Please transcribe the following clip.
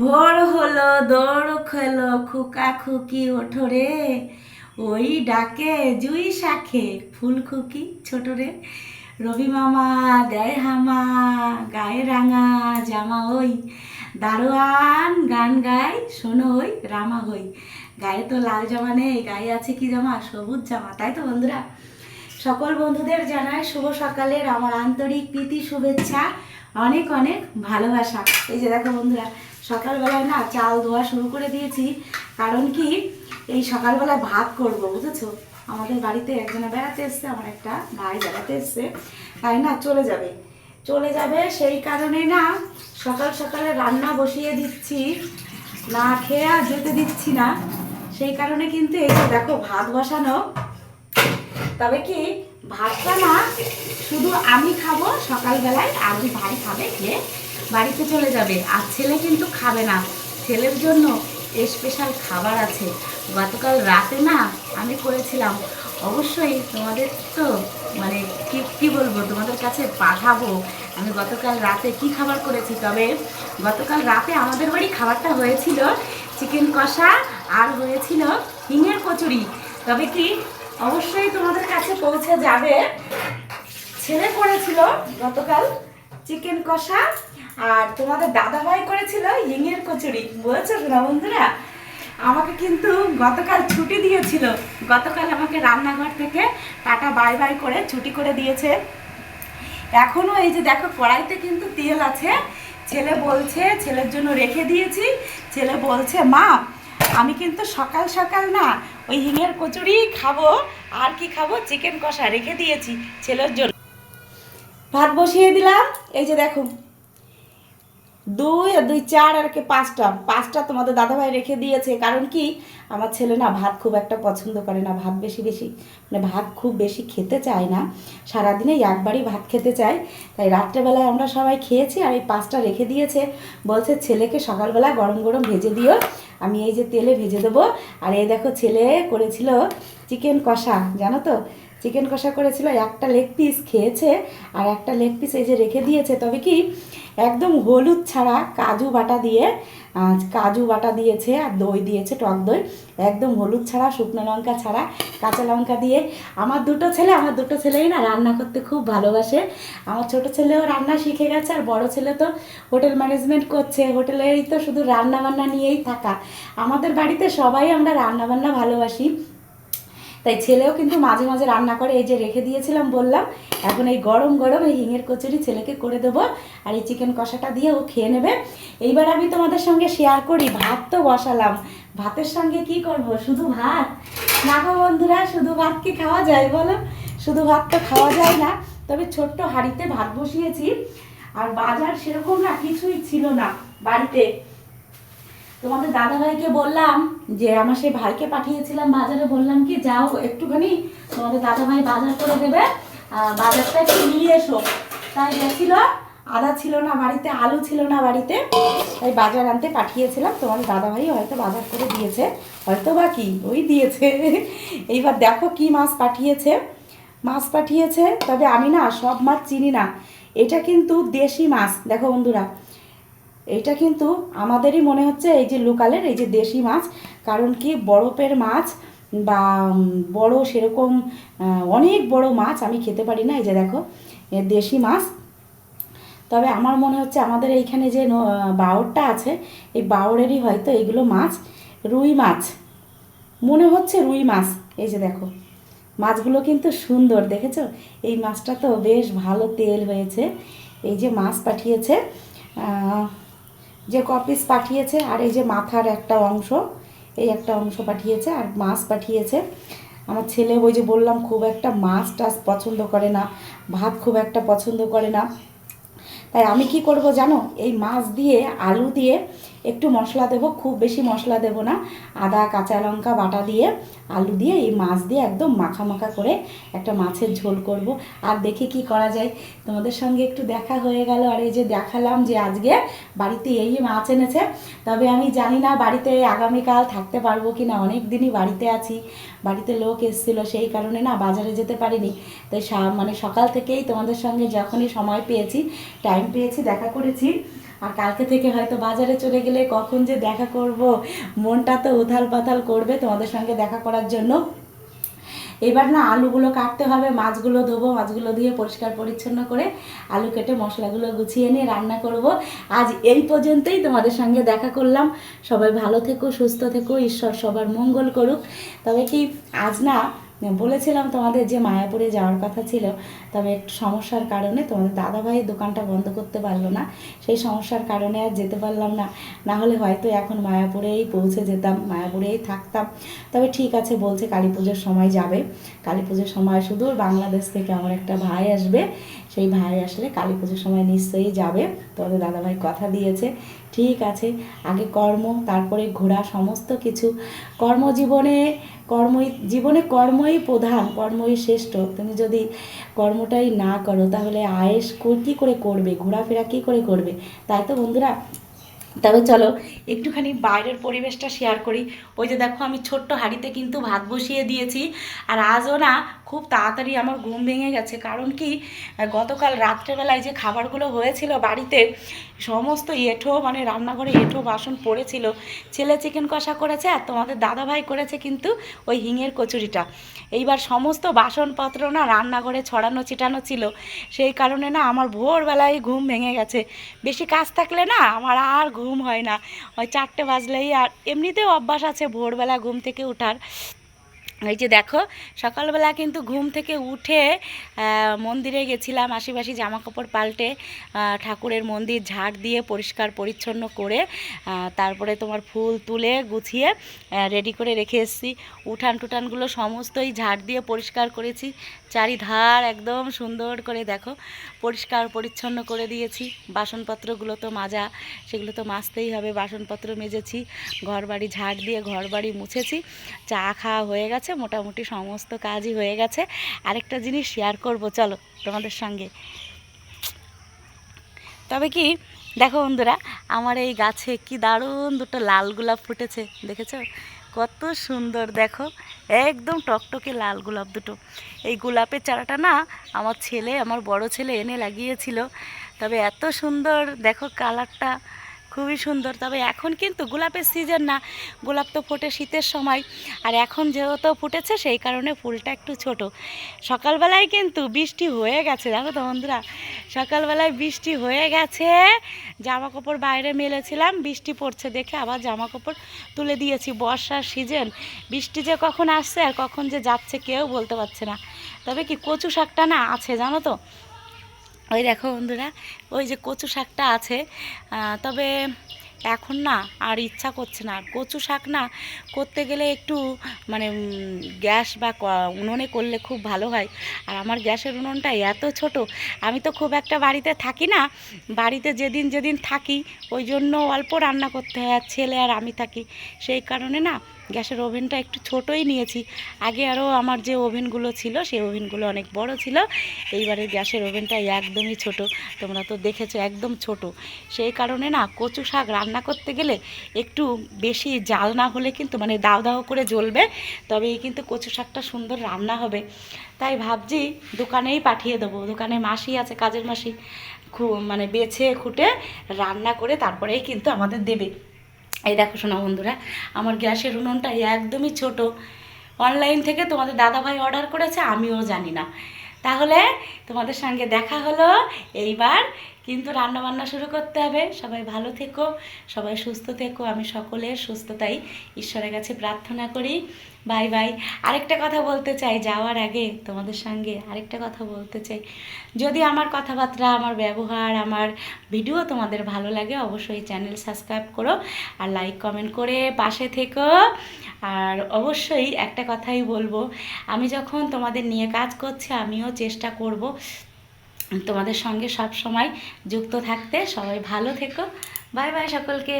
ভোর হলো দৌড় খেলো খুকা খুকি ওঠো রে, ওই ডাকে জুই শাখে ফুল খুকি ছোট রে, রবি মামা দেয় হামা গায়ে রাঙা জামা ওই, দারোয়ান গান গায় শোনো ওই রামা হই। গায়ে তো লাল জামা নেই, গায়ে আছে কি জামা? সবুজ জামা, তাই তো বন্ধুরা? সকল বন্ধুদের জানাই শুভ সকালের আমার আন্তরিক প্রীতি শুভেচ্ছা, অনেক অনেক ভালোবাসা। এই যে দেখো বন্ধুরা, সকালবেলায় না চাল ধোয়া শুরু করে দিয়েছি। কারণ কি, এই সকালবেলায় ভাত করব, বুঝেছো? আমাদের বাড়িতে একজনে বেড়াতে এসছে, আমার একটা ভাই বেড়াতে এসছে, তাই না চলে যাবে সেই কারণে না সকাল সকালে রান্না বসিয়ে দিচ্ছি, না খেয়ে আর যেতে দিচ্ছি না। সেই কারণে কিন্তু এই যে দেখো ভাত বসানো। তবে কি, ভাতটা না শুধু আমি খাবো সকালবেলায়, আর ওই ভাই খাবে, খেয়ে বাড়িতে চলে যাবে। আর ছেলে কিন্তু খাবে না, ছেলের জন্য স্পেশাল খাবার আছে। গতকাল রাতে না আমি করেছিলাম, অবশ্যই তোমাদের তো মানে কি বলবো, তোমাদের কাছে পাঠাবো আমি গতকাল রাতে কি খাবার করেছি। তবে গতকাল রাতে আমাদের বাড়ি খাবারটা হয়েছিল চিকেন কষা, আর হয়েছিল হিঙের কচুরি। তবে কি, অবশ্যই তোমাদের কাছে পৌঁছে যাবে। ছেলে করেছিল গতকাল চিকেন কষা, আর তোমাদের দাদাভাই করেছিল হিঙের কচুরি। বলছো না বন্ধুরা, আমাকে কিন্তু গতকাল ছুটি দিয়েছিল। গতকাল আমাকে রান্নাঘর থেকে টাটা বাই বাই করে ছুটি করে দিয়েছে। এখনও এই যে দেখো কড়াইতে কিন্তু তেল আছে। ছেলে বলছে, ছেলের জন্য রেখে দিয়েছি, ছেলে বলছে মা আমি কিন্তু সকাল সকাল না ওই হিঙের কচুরি খাবো, আর কি খাবো, চিকেন কষা রেখে দিয়েছি ছেলের জন্য। ভাত বসিয়ে দিলাম। এই যে দেখো, 2 আর 2 4 আর কি পাঁচটা তোমাদের দাদাভাই রেখে দিয়েছে। কারণ কি, আমার ছেলে না ভাত খুব একটা পছন্দ করে না, ভাত বেশি মানে ভাত খুব বেশি খেতে চায় না, সারাদিনে একবারই ভাত খেতে চায়। তাই রাত্রেবেলায় আমরা সবাই খেয়েছি, আর এই 5টা রেখে দিয়েছে। বলছে ছেলেকে সকালবেলা গরম গরম ভেজে দিও, আমি এই যে তেলে ভেজে দেবো। আর এই দেখো ছেলে করেছিল চিকেন কষা, জানো তো, চিকেন কষা করেছিল, একটা লেগ পিস খেয়েছে, আর একটা লেগ পিস এই যে রেখে দিয়েছে। তবে কি, একদম হলুদ ছাড়া কাজু বাটা দিয়েছে, আর দই দিয়েছে, টক দই, একদম হলুদ ছাড়া, শুকনো লঙ্কা ছাড়া, কাঁচা লঙ্কা দিয়ে। আমার দুটো ছেলেই না রান্না করতে খুব ভালোবাসে। আমার ছোট ছেলেও রান্না শিখে গেছে, আর বড় ছেলে তো হোটেল ম্যানেজমেন্ট করছে, হোটেলেরই তো শুধু রান্না বান্না নিয়েই থাকা। আমাদের বাড়িতে সবাই আমরা রান্না বান্না ভালোবাসি, তাই ছেলেও কিন্তু মাঝে মাঝে রান্না করে। এই যে রেখে দিয়েছিলাম বললাম, এখন এই গরম গরম এই হিঙের কচুরি ছেলেকে করে দেবো, আর এই চিকেন কষাটা দিয়ে ও খেয়ে নেবে। এইবার আমি তোমাদের সঙ্গে শেয়ার করি, ভাত তো বসালাম, ভাতের সঙ্গে কি করব, শুধু ভাত? না গো বন্ধুরা, শুধু ভাত কি খাওয়া যায় বলো? শুধু ভাত তো খাওয়া যায় না। তবে ছোট্ট হাঁড়িতে ভাত বসিয়েছি, আর বাজার সেরকম না কিছুই ছিল না বাড়িতে। তোমাদের দাদাভাইকে বললাম, যে আমার সেই ভাইকে পাঠিয়েছিলাম বাজারে, বললাম কি যাও একটুখানি তোমাদের দাদাভাই বাজার করে দেবে, বাজারটা একটু নিয়ে এসো। তাই গেছিল, আদা ছিল না বাড়িতে, আলু ছিল না বাড়িতে, তাই বাজার আনতে পাঠিয়েছিলাম। তোমাদের দাদাভাই হয়তো বাজার করে দিয়েছে, হয়তো বা কি ওই দিয়েছে। এইবার দেখো কি মাছ পাঠিয়েছে। তবে আমি না সব মাছ চিনি না, এটা কিন্তু দেশি মাছ। দেখো বন্ধুরা, এটা কিন্তু আমাদেরই মনে হচ্ছে এই যে লোকালের, এই যে দেশি মাছ। কারণ কি, বরফের মাছ বা বড় সেরকম অনেক বড় মাছ আমি খেতে পারি না। এই যে দেখো দেশি মাছ। তবে আমার মনে হচ্ছে আমাদের এইখানে যে বাওরটা আছে, এই বাওরেরই হয়তো এইগুলো মাছ, রুই মাছ মনে হচ্ছে, রুই মাছ। এই যে দেখো মাছগুলো কিন্তু সুন্দর, দেখেছো? এই মাছটা তো বেশ ভালো তেল হয়েছে। এই যে মাছ পাঠিয়েছে, যে কপিস পাঠিয়েছে, আর এই যে মাথার একটা অংশ, এই একটা অংশ পাঠিয়েছে, আর মাছ পাঠিয়েছে। আমার ছেলে ওই যে বললাম খুব একটা মাছ টাছ পছন্দ করে না, ভাত খুব একটা পছন্দ করে না। তাই আমি কি করব জানো, এই মাছ দিয়ে আলু দিয়ে একটু মশলা দেবো, খুব বেশি মশলা দেবো না, আদা কাঁচা লঙ্কা বাটা দিয়ে আলু দিয়ে এই মাছ দিয়ে একদম মাখা মাখা করে একটা মাছের ঝোল করব। আর দেখি কি করা যায়। তোমাদের সঙ্গে একটু দেখা হয়ে গেল, আর এই যে দেখালাম যে আজকে বাড়িতে এই মাছ এনেছে। তবে আমি জানি না বাড়িতে আগামীকাল থাকতে পারবো কি না, অনেক দিনই বাড়িতে আছি, বাড়িতে লোক এসেছিলো, সেই কারণে না বাজারে যেতে পারিনি। তাই মানে সকাল থেকেই তোমাদের সঙ্গে যখনই সময় পেয়েছি, টাইম পেয়েছি, দেখা করেছি। আর কালকে থেকে হয়তো বাজারে চলে গেলে কখন যে দেখা করব, মনটা তো উথাল পাথাল করবে তোমাদের সঙ্গে দেখা করার জন্য। এবার না আলুগুলো কাটতে হবে, মাছগুলো ধোবো, মাছগুলো দিয়ে পরিষ্কার পরিচ্ছন্ন করে আলু কেটে মশলাগুলো গুছিয়ে নিয়ে রান্না করব। আজ এই পর্যন্তই, তোমাদের সঙ্গে দেখা করলাম। সবাই ভালো থেকো, সুস্থ থেকো, ঈশ্বর সবার মঙ্গল করুক। তবে কি আজ না বলেছিলাম তোমাদের যে মায়াপুরে যাওয়ার কথা ছিল, তবে একটু সমস্যার কারণে তোমাদের দাদাভাই দোকানটা বন্ধ করতে পারলো না। সেই সমস্যার কারণে আর যেতে পারলাম না, না হলে হয়তো এখন মায়াপুরেই পৌঁছে যেতাম, মায়াপুরেই থাকতাম। তবে ঠিক আছে, বলছে কালী পুজোর সময় যাবে। কালী পুজোর সময় সুদূর বাংলাদেশ থেকে আমার একটা ভাই আসবে, সেই ভাই আসলে কালী পুজোর সময় নিশ্চয়ই যাবে। তোমাদের দাদাভাই কথা দিয়েছে। ঠিক আছে, আগে কর্ম, তারপরে ঘোরা, সমস্ত কিছু। কর্মই প্রধান, কর্মই শ্রেষ্ঠ। তুমি যদি কর্মটাই না করো তাহলে আয়েস কী করে করবে, ঘোরাফেরা কী করে করবে? তাই তো বন্ধুরা। তবে চলো একটুখানি বাইরের পরিবেশটা শেয়ার করি। ওই যে দেখো আমি ছোট্ট হাঁড়িতে কিন্তু ভাত বসিয়ে দিয়েছি। আর আজও না খুব তাড়াতাড়ি আমার ঘুম ভেঙে গেছে, কারণ কি গতকাল রাত্রেবেলায় যে খাবারগুলো হয়েছিল বাড়িতে, সমস্ত এঁঠো মানে রান্নাঘরে এঁঠো বাসন পড়েছিল। ছেলে চিকেন কষা করেছে আর তোমাদের দাদাভাই করেছে কিন্তু ওই হিঙের কচুরিটা। এইবার সমস্ত বাসনপত্র না রান্নাঘরে ছড়ানো ছিটানো ছিল, সেই কারণে না আমার ভোরবেলায় ঘুম ভেঙে গেছে। বেশি কাজ থাকলে না আমার আর ঘুম হয় না, ওই 4টে বাজলেই। আর এমনিতেও অভ্যাস আছে ভোরবেলা ঘুম থেকে ওঠার। এই যে দেখো সকালবেলা কিন্তু ঘুম থেকে উঠে মন্দিরে গেছিলাম, আশিবাসি জামা কাপড় পাল্টে ঠাকুরের মন্দির ঝাড় দিয়ে পরিষ্কার পরিচ্ছন্ন করে তারপরে তোমার ফুল তুলে গুছিয়ে রেডি করে রেখে এসেছি। উঠান টুটানগুলো সমস্তই ঝাড় দিয়ে পরিষ্কার করেছি, চারিধার একদম সুন্দর করে দেখো পরিষ্কার পরিচ্ছন্ন করে দিয়েছি। বাসনপত্রগুলো তো মাজা, সেগুলো তো মাজতেই হবে, বাসনপত্র মেজেছি, ঘরবাড়ি ঝাড় দিয়ে ঘরবাড়ি মুছেছি, চা খাওয়া হয়ে গেছে, মোটামুটি সমস্ত কাজই হয়ে গেছে। আরেকটা জিনিস শেয়ার করব চলো তোমাদের সঙ্গে। তবে কি দেখো বন্ধুরা, আমার এই গাছে কি দারুণ দুটো লাল গোলাপ ফুটেছে, দেখেছো কত সুন্দর? দেখো একদম টকটকে লাল গোলাপ দুটো। এই গোলাপের চারাটা না আমার বড় ছেলে এনে লাগিয়েছিল। তবে এত সুন্দর দেখো কালারটা, খুবই সুন্দর। তবে এখন কিন্তু গোলাপের সিজন না, গোলাপ তো ফোটে শীতের সময়, আর এখন যেহেতু ফুটেছে সেই কারণে ফুলটা একটু ছোট। সকালবেলায় কিন্তু বৃষ্টি হয়ে গেছে, জানো তো বন্ধুরা, সকালবেলায় বৃষ্টি হয়ে গেছে। জামা কাপড় বাইরে মেলেছিলাম, বৃষ্টি পড়ছে দেখে আবার জামা কাপড় তুলে দিয়েছি। বর্ষার সিজন, বৃষ্টি যে কখন আসছে আর কখন যে যাচ্ছে কেউ বলতে পারছে না। তবে কি কচু শাকটা না আছে জানো তো, ওই দেখো বন্ধুরা, ওই যে কচু শাকটা আছে। তবে এখন না আর ইচ্ছা করছে না। কচু শাক না করতে গেলে একটু মানে গ্যাস বা উনুনে করলে খুব ভালো হয়। আর আমার গ্যাসের উনুনটা এত ছোট, আমি তো খুব একটা বাড়িতে থাকি না, বাড়িতে যেদিন যেদিন থাকি ওই জন্য অল্প রান্না করতে হয়, আর ছেলে আর আমি থাকি, সেই কারণে না গ্যাসের ওভেনটা একটু ছোটোই নিয়েছি। আগে আরও আমার যে ওভেনগুলো ছিল সেই ওভেনগুলো অনেক বড় ছিল, এইবারে গ্যাসের ওভেনটা একদমই ছোট, তোমরা তো দেখেছো একদম ছোট। সেই কারণে না কচু শাক রান্না করতে গেলে একটু বেশি জাল না হলে কিন্তু মানে দাও দাও করে জ্বলবে, তবেই কিন্তু কচু শাকটা সুন্দর রান্না হবে। তাই ভাবছি দোকানেই পাঠিয়ে দেবো, দোকানে মাসি আছে, কাজের মাসি, মানে বেছে খুঁটে রান্না করে তারপরেই কিন্তু আমাদের দেবে। এই দেখো শোনা বন্ধুরা, আমার গ্যাসের উনুনটা একদমই ছোট, অনলাইন থেকে তোমাদের দাদাভাই অর্ডার করেছে, আমিও জানি না। তাহলে তোমাদের সঙ্গে দেখা হলো, এইবার কিন্তু রান্নাবান্না শুরু করতে হবে। সবাই ভালো থেকো, সবাই সুস্থ থেকো, আমি সকলের সুস্থতাই ঈশ্বরের কাছে প্রার্থনা করি। Bye bye. আরেকটা কথা বলতে চাই যাওয়ার আগে, তোমাদের সঙ্গে আরেকটা কথা বলতে চাই। যদি আমার কথাবার্তা, আমার ব্যবহার, আমার ভিডিও তোমাদের ভালো লাগে, অবশ্যই চ্যানেল সাবস্ক্রাইব করো আর লাইক কমেন্ট করে পাশে থেকো। আর অবশ্যই একটা কথাই বলবো, আমি যখন তোমাদের নিয়ে কাজ করছি আমিও চেষ্টা করব তোমাদের সঙ্গে সব সময় যুক্ত থাকতে। সবাই ভালো থেকো, বাই বাই সকলকে।